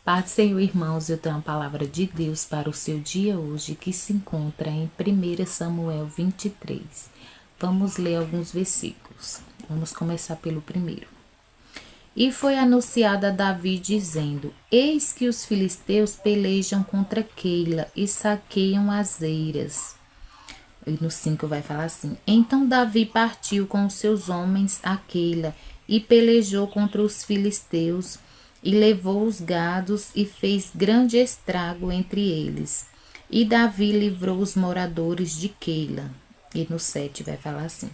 Paz do Senhor, irmãos, eu tenho uma palavra de Deus para o seu dia hoje, que se encontra em 1 Samuel 23. Vamos ler alguns versículos. Vamos começar pelo primeiro. E foi anunciado a Davi, dizendo: Eis que os filisteus pelejam contra Keila e saqueiam as eiras. E no 5 vai falar assim: Então Davi partiu com os seus homens a Keila e pelejou contra os filisteus e levou os gados e fez grande estrago entre eles. E Davi livrou os moradores de Keila. E no 7 vai falar assim: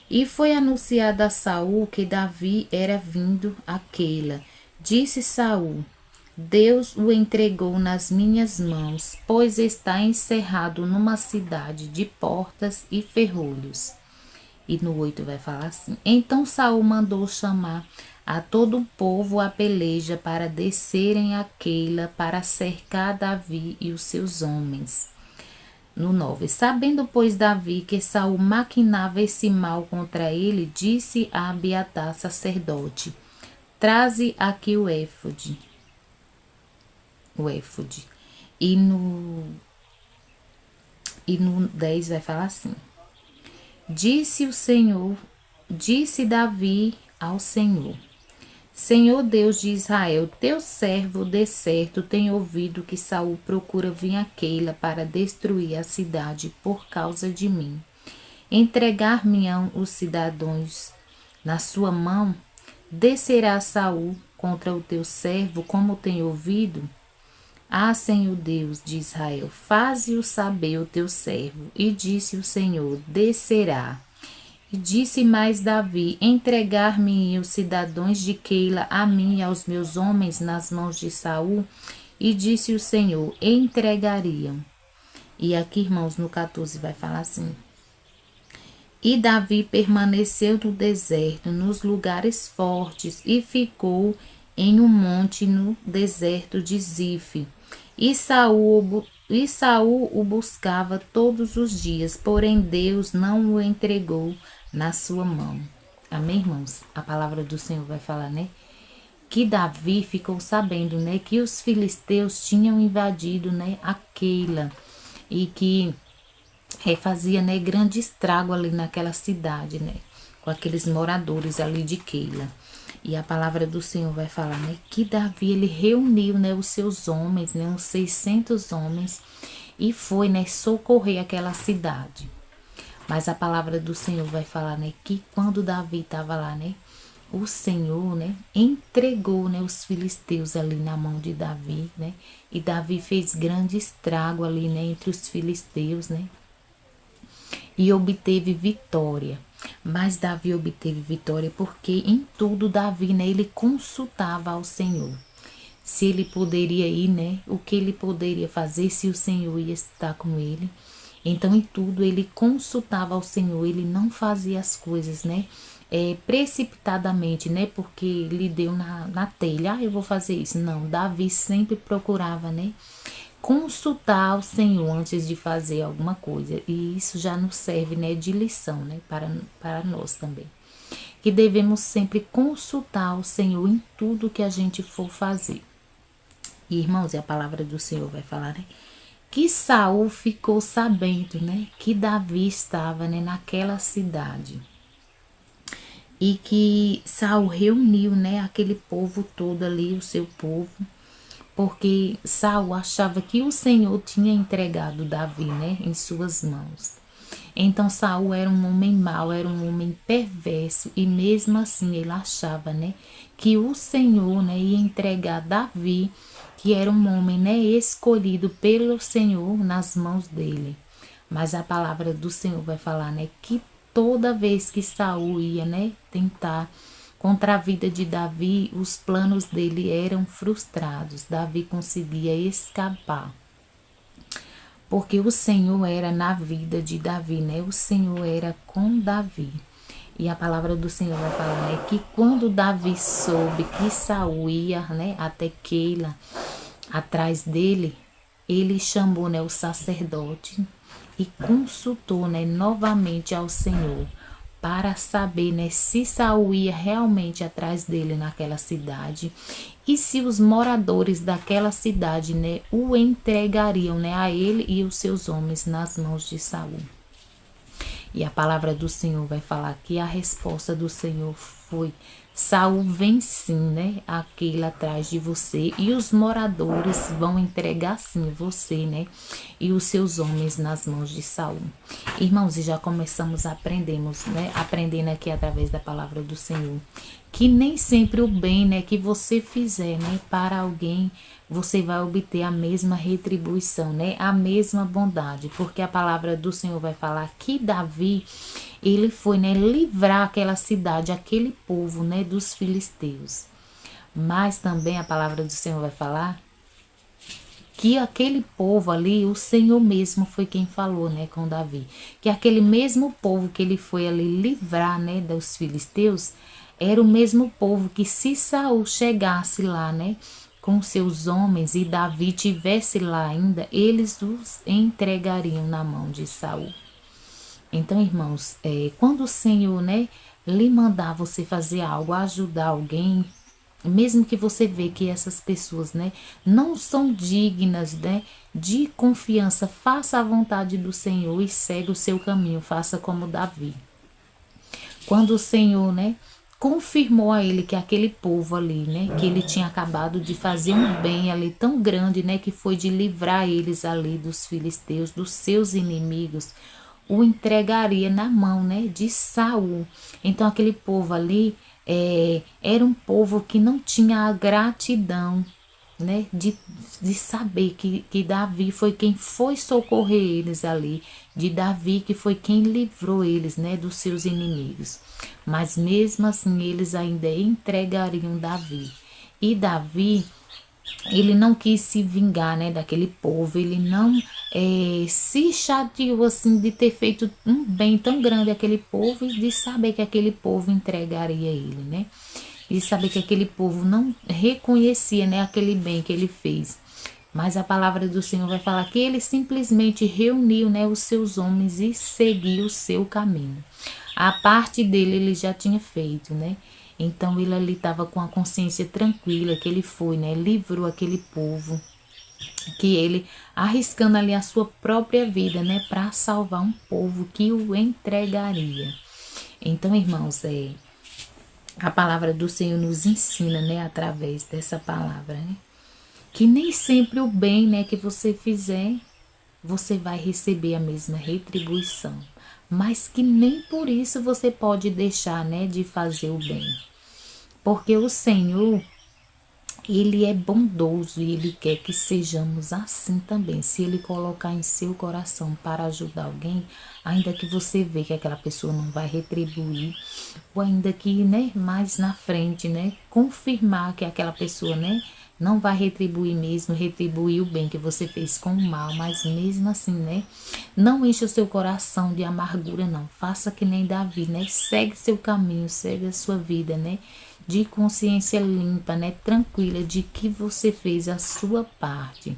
E foi anunciado a Saul que Davi era vindo a Keila. Disse Saul: Deus o entregou nas minhas mãos, pois está encerrado numa cidade de portas e ferrolhos. E no 8 vai falar assim: Então Saul mandou chamar a todo o povo à peleja para descerem a Keila para cercar Davi e os seus homens. No 9: Sabendo, pois, Davi que Saul maquinava esse mal contra ele, disse a Abiatar, sacerdote: Traze aqui o éfode. E no 10 vai falar assim: Disse Davi ao Senhor: Senhor Deus de Israel, teu servo de certo tem ouvido que Saul procura vir a Keila para destruir a cidade por causa de mim. Entregar-me-ão os cidadãos na sua mão? Descerá Saul contra o teu servo, como tem ouvido? Ah, Senhor Deus de Israel, faze-o saber o teu servo. E disse o Senhor: descerá. E disse mais Davi: entregar-me os cidadãos de Keila a mim e aos meus homens nas mãos de Saul? E disse o Senhor: entregariam. E aqui, irmãos, no 14 vai falar assim: E Davi permaneceu no deserto, nos lugares fortes, e ficou em um monte no deserto de Zif. E Saul o buscava todos os dias, porém Deus não o entregou na sua mão. Amém, irmãos? A palavra do Senhor vai falar, né? Que Davi ficou sabendo, né, que os filisteus tinham invadido, né, a Keila e que fazia, né, grande estrago ali naquela cidade, né, com aqueles moradores ali de Keila. E a palavra do Senhor vai falar, né, que Davi, ele reuniu, né, os seus homens, né, uns 600 homens, e foi, né, socorrer aquela cidade. Mas a palavra do Senhor vai falar, né, que quando Davi estava lá, né, o Senhor, né, entregou, né, os filisteus ali na mão de Davi, né, e Davi fez grande estrago ali, né, entre os filisteus, né, e obteve vitória. Mas Davi obteve vitória porque em tudo Davi, né, ele consultava ao Senhor. Se ele poderia ir, né, o que ele poderia fazer, se o Senhor ia estar com ele. Então, em tudo ele consultava ao Senhor, ele não fazia as coisas, né, precipitadamente, né, porque lhe deu na telha, eu vou fazer isso. Não, Davi sempre procurava, né, consultar ao Senhor antes de fazer alguma coisa. E isso já nos serve, né, de lição, né, para nós também. Que devemos sempre consultar ao Senhor em tudo que a gente for fazer. E, irmãos, e a palavra do Senhor vai falar, né, que Saul ficou sabendo, né, que Davi estava, né, naquela cidade. E que Saul reuniu, né, aquele povo todo ali, o seu povo, porque Saul achava que o Senhor tinha entregado Davi, né, em suas mãos. Então Saul era um homem mau, era um homem perverso, e mesmo assim ele achava, né, que o Senhor, né, ia entregar Davi, que era um homem, né, escolhido pelo Senhor, nas mãos dele. Mas a palavra do Senhor vai falar, né, que toda vez que Saul ia, né, tentar contra a vida de Davi, os planos dele eram frustrados. Davi conseguia escapar. Porque o Senhor era na vida de Davi, né? O Senhor era com Davi. E a palavra do Senhor vai falar, né, que quando Davi soube que Saul ia, né, até Keila, atrás dele, ele chamou, né, o sacerdote e consultou, né, novamente ao Senhor. para saber, né, se Saul ia realmente atrás dele naquela cidade e se os moradores daquela cidade, né, o entregariam, né, a ele e os seus homens nas mãos de Saul. E a palavra do Senhor vai falar que a resposta do Senhor foi: Saul vem sim, né? Aquele atrás de você, e os moradores vão entregar sim você, né? E os seus homens nas mãos de Saul. Irmãos, e já começamos aprendemos, né? Aprendendo aqui através da palavra do Senhor, que nem sempre o bem, né, que você fizer, né, para alguém, você vai obter a mesma retribuição, né, a mesma bondade, porque a palavra do Senhor vai falar que Davi, ele foi, né, livrar aquela cidade, aquele povo, né, dos filisteus. Mas também a palavra do Senhor vai falar que aquele povo ali, o Senhor mesmo foi quem falou, né, com Davi, que aquele mesmo povo que ele foi ali livrar, né, dos filisteus, era o mesmo povo que, se Saul chegasse lá, né, com seus homens, e Davi tivesse lá ainda, eles os entregariam na mão de Saul. Então, irmãos, quando o Senhor, né, lhe mandar você fazer algo, ajudar alguém, mesmo que você vê que essas pessoas, né, não são dignas, né, de confiança, faça a vontade do Senhor e segue o seu caminho, faça como Davi. Quando o Senhor, né, confirmou a ele que aquele povo ali, né, que ele tinha acabado de fazer um bem ali tão grande, né, que foi de livrar eles ali dos filisteus, dos seus inimigos, o entregaria na mão, né, de Saul. Então aquele povo ali era um povo que não tinha a gratidão, né, de saber que Davi foi quem foi socorrer eles ali, de Davi que foi quem livrou eles, né, dos seus inimigos. Mas mesmo assim eles ainda entregariam Davi. E Davi, ele não quis se vingar, né, daquele povo, ele não se chateou assim de ter feito um bem tão grande àquele povo e de saber que aquele povo entregaria ele, né? E saber que aquele povo não reconhecia, né, aquele bem que ele fez. Mas a palavra do Senhor vai falar que ele simplesmente reuniu, né, os seus homens e seguiu o seu caminho. A parte dele ele já tinha feito, né? Então ele ali estava com a consciência tranquila que ele foi, né? Livrou aquele povo, que ele arriscando ali a sua própria vida, né? Para salvar um povo que o entregaria. Então, irmãos, a palavra do Senhor nos ensina, né? Através dessa palavra, né? Que nem sempre o bem, né, que você fizer, você vai receber a mesma retribuição, mas que nem por isso você pode deixar, né, de fazer o bem, porque o Senhor, ele é bondoso e ele quer que sejamos assim também. Se ele colocar em seu coração para ajudar alguém, ainda que você vê que aquela pessoa não vai retribuir, ou ainda que, né, mais na frente, né, confirmar que aquela pessoa, né, não vai retribuir mesmo, retribuir o bem que você fez com o mal, mas mesmo assim, né, não encha o seu coração de amargura, não. Faça que nem Davi, né, segue seu caminho, segue a sua vida, né, de consciência limpa, né, tranquila, de que você fez a sua parte.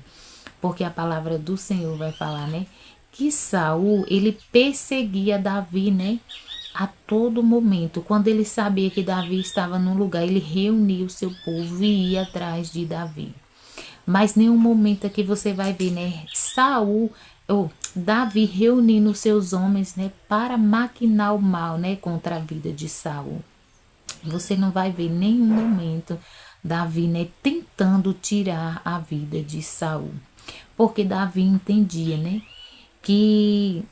Porque a palavra do Senhor vai falar, né, que Saul, ele perseguia Davi, né, a todo momento. Quando ele sabia que Davi estava num lugar, ele reunia o seu povo e ia atrás de Davi. Mas nenhum momento aqui você vai ver, né, Saul ou Davi reunindo os seus homens, né, para maquinar o mal, né, contra a vida de Saul. Você não vai ver nenhum momento Davi, né, tentando tirar a vida de Saul. Porque Davi entendia, né, que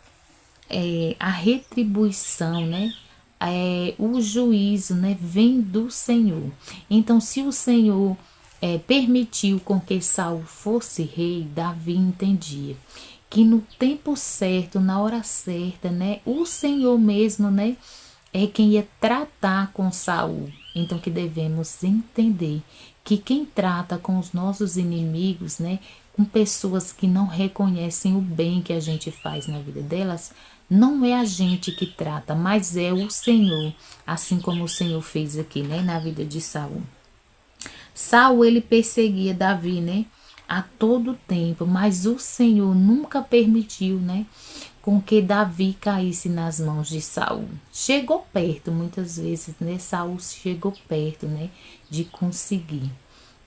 a retribuição, né, o juízo, né, vem do Senhor. Então, se o Senhor permitiu com que Saul fosse rei, Davi entendia que no tempo certo, na hora certa, né, o Senhor mesmo, né, é quem ia tratar com Saul. Então que devemos entender que quem trata com os nossos inimigos, né, com pessoas que não reconhecem o bem que a gente faz na vida delas, não é a gente que trata, mas é o Senhor, assim como o Senhor fez aqui, né, na vida de Saul. Saul, ele perseguia Davi, né, a todo tempo, mas o Senhor nunca permitiu, né, com que Davi caísse nas mãos de Saul. Chegou perto, muitas vezes, né? Saul chegou perto, né? De conseguir.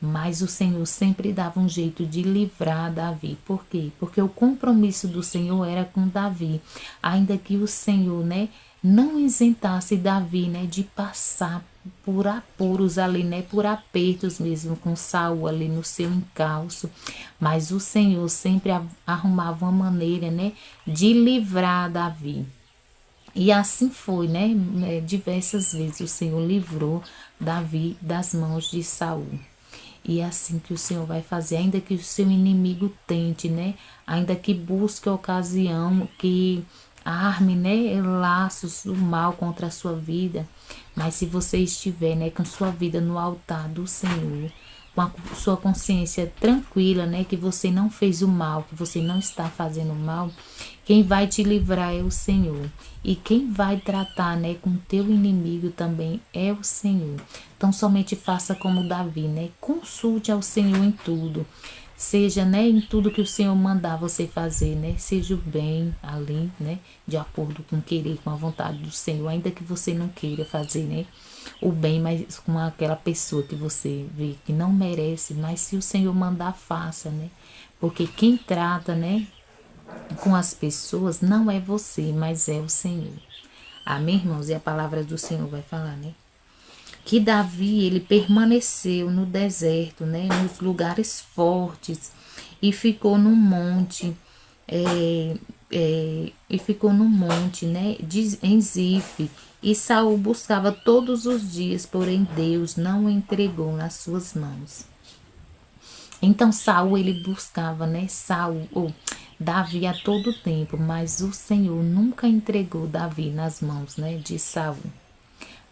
Mas o Senhor sempre dava um jeito de livrar Davi. Por quê? Porque o compromisso do Senhor era com Davi. Ainda que o Senhor, né, não isentasse Davi, né, de passar por apuros ali, né, por apertos mesmo com Saul ali no seu encalço. Mas o Senhor sempre arrumava uma maneira, né, de livrar Davi. E assim foi, né? Diversas vezes o Senhor livrou Davi das mãos de Saul. E é assim que o Senhor vai fazer, ainda que o seu inimigo tente, né? Ainda que busque a ocasião, que arme, né, laços do mal contra a sua vida. Mas se você estiver, né, com sua vida no altar do Senhor, com a sua consciência tranquila, né, que você não fez o mal, que você não está fazendo o mal, quem vai te livrar é o Senhor. E quem vai tratar, né, com teu inimigo também é o Senhor. Então somente faça como Davi, né? Consulte ao Senhor em tudo. Seja, né, em tudo que o Senhor mandar você fazer, né? Seja o bem ali, né? De acordo com o querer, com a vontade do Senhor, ainda que você não queira fazer, né? O bem, mas com aquela pessoa que você vê que não merece, mas se o Senhor mandar, faça, né? Porque quem trata, né, com as pessoas não é você, mas é o Senhor. Amém, irmãos? E a palavra do Senhor vai falar, né? Que Davi, ele permaneceu no deserto, né? Nos lugares fortes e ficou no monte, né? Em Zife. E Saul buscava todos os dias, porém Deus não o entregou nas suas mãos. Então Saul ele buscava, né, Davi a todo tempo, mas o Senhor nunca entregou Davi nas mãos, né, de Saul.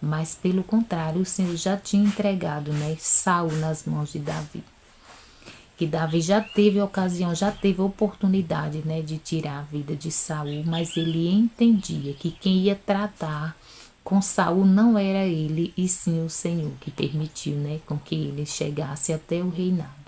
Mas pelo contrário, o Senhor já tinha entregado, né, Saul nas mãos de Davi. Que Davi já teve ocasião, já teve oportunidade, né, de tirar a vida de Saul, mas ele entendia que quem ia tratar com Saul não era ele, e sim o Senhor, que permitiu, né, com que ele chegasse até o reinado.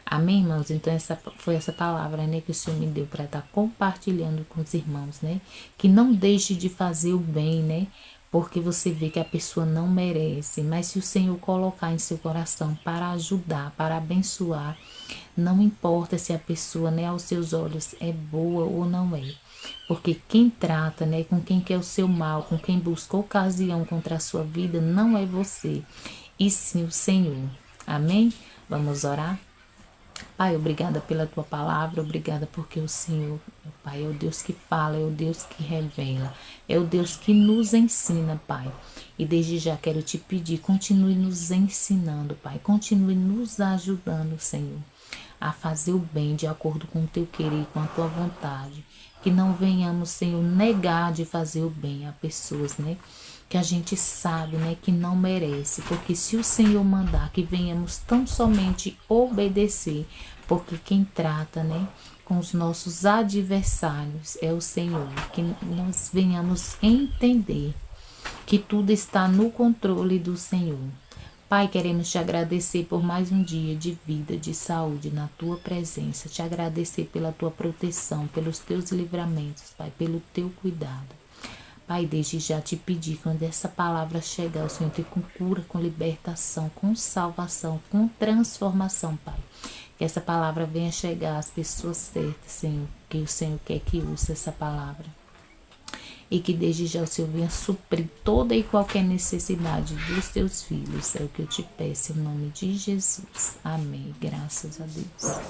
Amém, irmãos? Então, foi essa palavra, né, que o Senhor me deu para estar compartilhando com os irmãos, né? Que não deixe de fazer o bem, né? Porque você vê que a pessoa não merece. Mas se o Senhor colocar em seu coração para ajudar, para abençoar, não importa se a pessoa, né, aos seus olhos é boa ou não é. Porque quem trata, né, com quem quer o seu mal, com quem busca ocasião contra a sua vida, não é você, e sim o Senhor. Amém? Vamos orar? Pai, obrigada pela tua palavra, obrigada porque o Senhor, meu Pai, é o Deus que fala, é o Deus que revela, é o Deus que nos ensina, Pai. E desde já quero te pedir, continue nos ensinando, Pai, continue nos ajudando, Senhor, a fazer o bem de acordo com o teu querer, com a tua vontade. Que não venhamos, Senhor, negar de fazer o bem a pessoas, né? Que a gente sabe, né, que não merece, porque se o Senhor mandar que venhamos tão somente obedecer, porque quem trata, né, com os nossos adversários é o Senhor, que nós venhamos entender que tudo está no controle do Senhor. Pai, queremos te agradecer por mais um dia de vida, de saúde na tua presença, te agradecer pela tua proteção, pelos teus livramentos, Pai, pelo teu cuidado. Pai, desde já te pedir, quando essa palavra chegar, o Senhor tem com cura, com libertação, com salvação, com transformação, Pai. Que essa palavra venha chegar às pessoas certas, Senhor, que o Senhor quer que use essa palavra. E que desde já o Senhor venha suprir toda e qualquer necessidade dos teus filhos. É o que eu te peço em nome de Jesus. Amém. Graças a Deus.